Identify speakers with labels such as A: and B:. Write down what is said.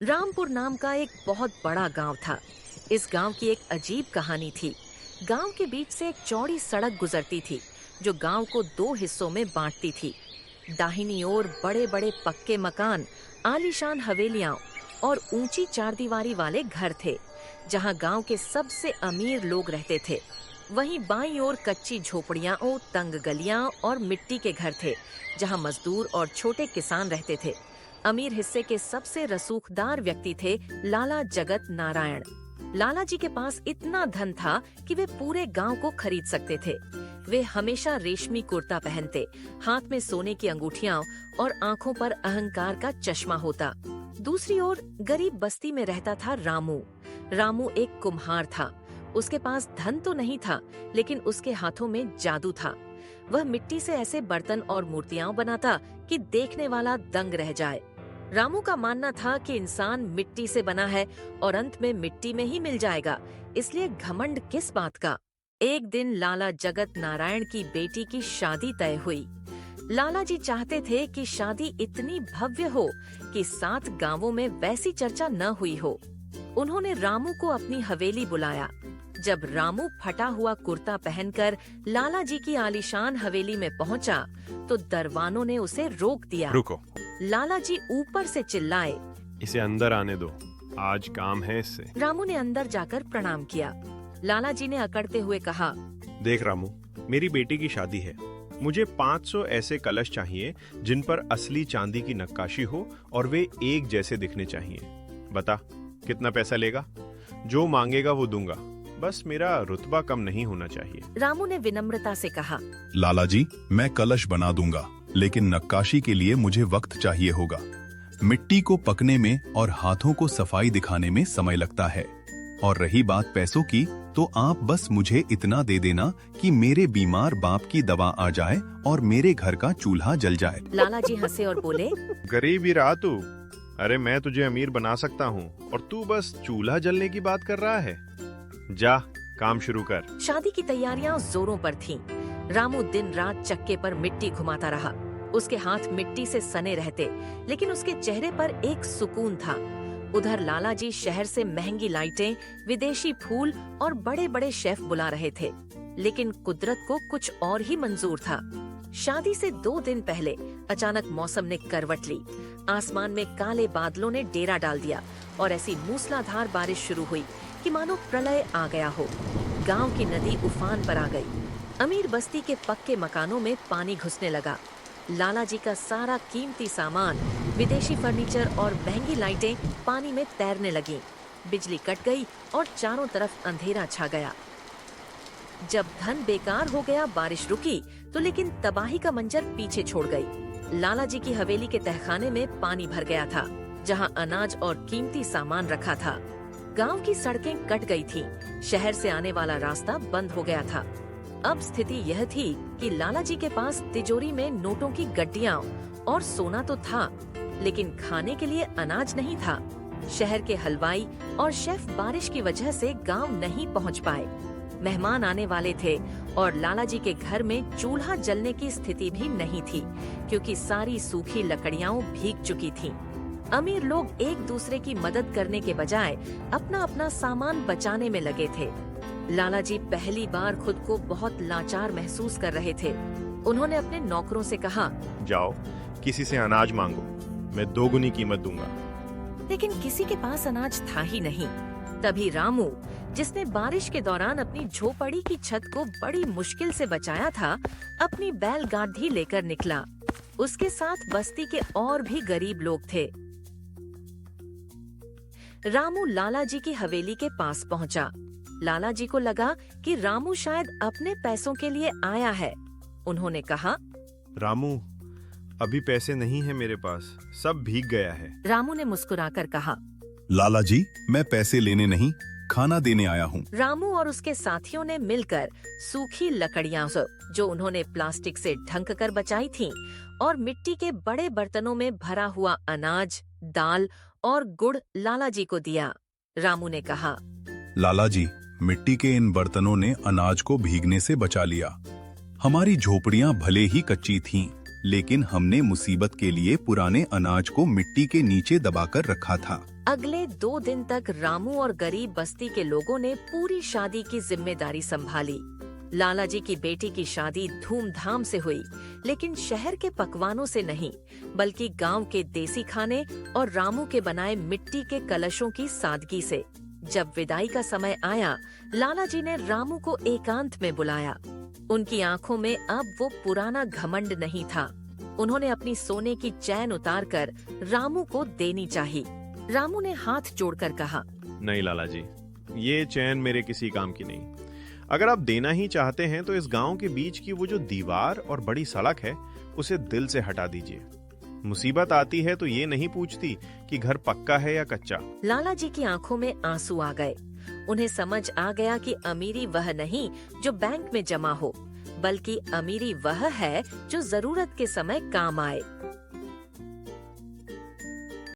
A: रामपुर नाम का एक बहुत बड़ा गांव था। इस गांव की एक अजीब कहानी थी। गांव के बीच से एक चौड़ी सड़क गुजरती थी जो गांव को दो हिस्सों में बांटती थी। दाहिनी ओर बड़े बड़े पक्के मकान, आलीशान हवेलियां और ऊंची चारदीवारी वाले घर थे जहां गांव के सबसे अमीर लोग रहते थे। वहीं बाईं ओर कच्ची झोपड़ियां और तंग गलियां और मिट्टी के घर थे जहां मजदूर और छोटे किसान रहते थे। अमीर हिस्से के सबसे रसूखदार व्यक्ति थे लाला जगत नारायण। लाला जी के पास इतना धन था कि वे पूरे गांव को खरीद सकते थे। वे हमेशा रेशमी कुर्ता पहनते, हाथ में सोने की अंगूठियां और आंखों पर अहंकार का चश्मा होता। दूसरी ओर गरीब बस्ती में रहता था रामू। रामू एक कुम्हार था। उसके पास धन तो नहीं था, लेकिन उसके हाथों में जादू था। वह मिट्टी से ऐसे बर्तन और मूर्तियां बनाता कि देखने वाला दंग रह जाए। रामू का मानना था कि इंसान मिट्टी से बना है और अंत में मिट्टी में ही मिल जाएगा, इसलिए घमंड किस बात का। एक दिन लाला जगत नारायण की बेटी की शादी तय हुई। लाला जी चाहते थे कि शादी इतनी भव्य हो कि 7 गांवों में वैसी चर्चा न हुई हो। उन्होंने रामू को अपनी हवेली बुलाया। जब रामू फटा हुआ कुर्ता पहनकर लाला जी की आलीशान हवेली में पहुंचा, तो दरवानों ने उसे रोक दिया।
B: रुको,
A: लाला जी ऊपर से चिल्लाए,
B: इसे अंदर आने दो, आज काम है इससे।
A: रामू ने अंदर जाकर प्रणाम किया। लाला जी ने अकड़ते हुए कहा,
B: देख रामू, मेरी बेटी की शादी है। मुझे 500 ऐसे कलश चाहिए जिन पर असली चांदी की नक्काशी हो और वे एक जैसे दिखने चाहिए। बता, कितना पैसा लेगा? जो मांगेगा वो दूंगा, बस मेरा रुतबा कम नहीं होना चाहिए।
A: रामू ने विनम्रता से कहा,
C: लाला जी, मैं कलश बना दूंगा, लेकिन नक्काशी के लिए मुझे वक्त चाहिए होगा। मिट्टी को पकने में और हाथों को सफाई दिखाने में समय लगता है। और रही बात पैसों की, तो आप बस मुझे इतना दे देना कि मेरे बीमार बाप की दवा आ जाए और मेरे घर का चूल्हा जल जाए।
A: लाला जी हंसे और बोले,
B: गरीब ही रहा तू। अरे मैं तुझे अमीर बना सकता हूँ और तू बस चूल्हा जलने की बात कर रहा है। जा, काम शुरू कर।
A: शादी की तैयारियां जोरों पर थीं। रामू दिन रात चक्के पर मिट्टी घुमाता रहा। उसके हाथ मिट्टी से सने रहते, लेकिन उसके चेहरे पर एक सुकून था। उधर लाला जी शहर से महंगी लाइटें, विदेशी फूल और बड़े बड़े शेफ बुला रहे थे, लेकिन कुदरत को कुछ और ही मंजूर था। शादी से 2 दिन पहले अचानक मौसम ने करवट ली। आसमान में काले बादलों ने डेरा डाल दिया और ऐसी मूसलाधार बारिश शुरू हुई कि मानो प्रलय आ गया हो। गांव की नदी उफान पर आ गई। अमीर बस्ती के पक्के मकानों में पानी घुसने लगा। लाला जी का सारा कीमती सामान, विदेशी फर्नीचर और महंगी लाइटें पानी में तैरने लगीं। बिजली कट गई और चारों तरफ अंधेरा छा गया। जब धन बेकार हो गया, बारिश रुकी, तो लेकिन तबाही का मंजर पीछे छोड़ गई। लाला जी की हवेली के तहखाने में पानी भर गया था, जहां अनाज और कीमती सामान रखा था। गांव की सड़कें कट गई थीं, शहर से आने वाला रास्ता बंद हो गया था। अब स्थिति यह थी कि लाला जी के पास तिजोरी में नोटों की गड्डियां और सोना तो था, लेकिन खाने के लिए अनाज नहीं था। शहर के हलवाई और शेफ बारिश की वजह से गांव नहीं पहुंच पाए। मेहमान आने वाले थे और लाला जी के घर में चूल्हा जलने की स्थिति भी नहीं थी, क्योंकि सारी सूखी लकड़ियां भीग चुकी थीं। अमीर लोग एक दूसरे की मदद करने के बजाय अपना अपना सामान बचाने में लगे थे। लाला जी पहली बार खुद को बहुत लाचार महसूस कर रहे थे। उन्होंने अपने नौकरों से कहा,
B: जाओ, किसी से अनाज मांगो, मैं 2 गुनी कीमत दूंगा।
A: लेकिन किसी के पास अनाज था ही नहीं। तभी रामू, जिसने बारिश के दौरान अपनी झोपड़ी की छत को बड़ी मुश्किल से बचाया था, अपनी बैलगाड़ी लेकर निकला। उसके साथ बस्ती के और भी गरीब लोग थे। रामू लाला जी की हवेली के पास पहुंचा। लाला जी को लगा कि रामू शायद अपने पैसों के लिए आया है। उन्होंने कहा,
B: रामू, अभी पैसे नहीं है मेरे पास, सब भीग गया है।
A: रामू ने मुस्कुराकर कहा,
C: लाला जी, मैं पैसे लेने नहीं, खाना देने आया हूँ।
A: रामू और उसके साथियों ने मिलकर सूखी लकड़ियां, जो उन्होंने प्लास्टिक से ढंक कर बचाई थीं, और मिट्टी के बड़े बर्तनों में भरा हुआ अनाज, दाल और गुड़ लाला जी को दिया। रामू ने कहा,
C: लाला जी, मिट्टी के इन बर्तनों ने अनाज को भीगने से बचा लिया। हमारी झोपड़ियां भले ही कच्ची थीं, लेकिन हमने मुसीबत के लिए पुराने अनाज को मिट्टी के नीचे दबाकर रखा था।
A: अगले 2 दिन तक रामू और गरीब बस्ती के लोगों ने पूरी शादी की जिम्मेदारी संभाली। लाला जी की बेटी की शादी धूमधाम से हुई, लेकिन शहर के पकवानों से नहीं, बल्कि गांव के देसी खाने और रामू के बनाए मिट्टी के कलशों की सादगी से। जब विदाई का समय आया, लाला जी ने रामू को एकांत में बुलाया। उनकी आंखों में अब वो पुराना घमंड नहीं था। उन्होंने अपनी सोने की चैन उतारकर रामू को देनी चाहिए। रामू ने हाथ जोड़कर कहा,
B: नहीं लाला जी, ये चैन मेरे किसी काम की नहीं। अगर आप देना ही चाहते हैं तो इस गांव के बीच की वो जो दीवार और बड़ी सड़क है उसे दिल से हटा दीजिए। मुसीबत आती है तो ये नहीं पूछती कि घर पक्का है या कच्चा।
A: लाला जी की आंखों में आंसू आ गए। उन्हें समझ आ गया कि अमीरी वह नहीं जो बैंक में जमा हो, बल्कि अमीरी वह है जो जरूरत के समय काम आए।